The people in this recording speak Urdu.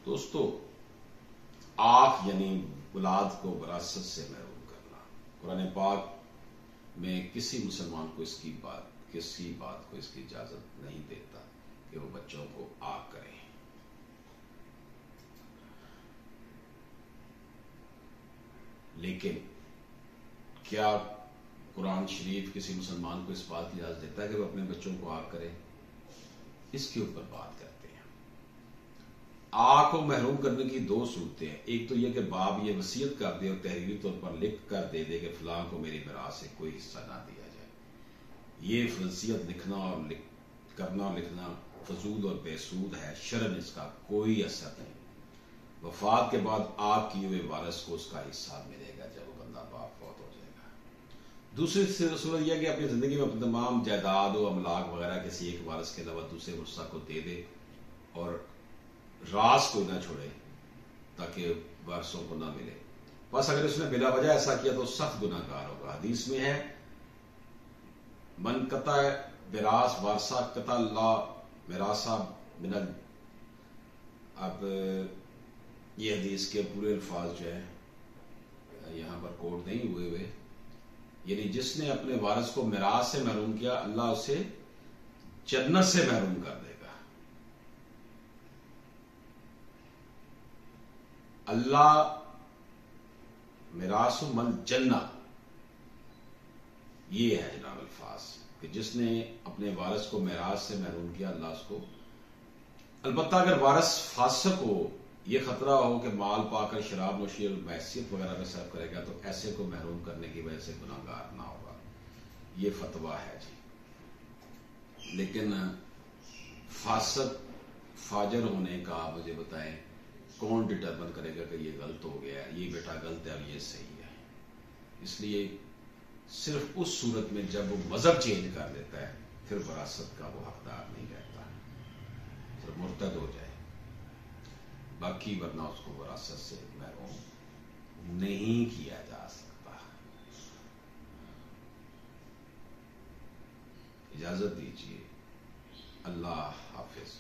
دوستو، آنکھ یعنی اولاد کو وراثت سے محروم کرنا، قرآن پاک میں کسی مسلمان کو کسی بات کو اس کی اجازت نہیں دیتا کہ وہ بچوں کو آنکھ کریں۔ لیکن کیا قرآن شریف کسی مسلمان کو اس بات کی اجازت دیتا ہے کہ وہ اپنے بچوں کو آنکھ کرے؟ اس کے اوپر بات کرتے ہیں۔ آنکھ کو محروم کرنے کی دو صورتیں ہیں۔ ایک تو یہ کہ باپ یہ وصیت کر دے اور تحریری طور پر لکھ کر دے کہ فلاں کو میری میراث سے کوئی حصہ نہ دیا جائے۔ یہ وصیت لکھنا اور کرنا اور لکھنا فضول اور بے سود ہے، شرعاً اس کا کوئی اثر نہیں۔ وفات کے بعد آپ کیے ہوئے وارث کو اس کا حصہ ملے گا جب وہ بندہ باپ فوت ہو جائے گا۔ دوسری صورت یہ کہ اپنی زندگی میں اپنے تمام جائیداد و املاک وغیرہ کسی ایک وارث کے علاوہ دوسرے ورثاء کو دے دے اور راز کو نہ چھوڑے تاکہ وارثوں کو نہ ملے۔ بس اگر اس نے بلا وجہ ایسا کیا تو سخت گناہ گار ہوگا۔ حدیث میں ہے من قطع براث وارثہ قطع اللہ میراثہ من اب یہ حدیث کے پورے الفاظ جو ہیں یہاں پر کوٹ نہیں ہوئے، یعنی جس نے اپنے وارث کو میراث سے محروم کیا اللہ اسے جنت سے محروم کر دے گا۔ اللہ میراث من جنت، یہ ہے جناب الفاظ کہ جس نے اپنے وارث کو میراث سے محروم کیا اللہ اس کو، البتہ اگر وارث فاسق ہو، یہ خطرہ ہو کہ مال پا کر شراب نوشی اور معصیت وغیرہ میں صرف کرے گا تو ایسے کو محروم کرنے کی وجہ سے گناہ گار نہ ہوگا۔ یہ فتویٰ ہے جی۔ لیکن فاسق فاجر ہونے کا مجھے بتائیں کون ڈٹرمن کرے گا کہ یہ غلط ہو گیا ہے، یہ بیٹا غلط ہے اور یہ صحیح ہے؟ اس لیے صرف اس صورت میں جب وہ مذہب چینج کر دیتا ہے پھر وراثت کا وہ حقدار نہیں رہتا، پھر مرتد ہو جائے، باقی ورنہ اس کو وراثت سے محروم نہیں کیا جا سکتا۔ اجازت دیجیے، اللہ حافظ۔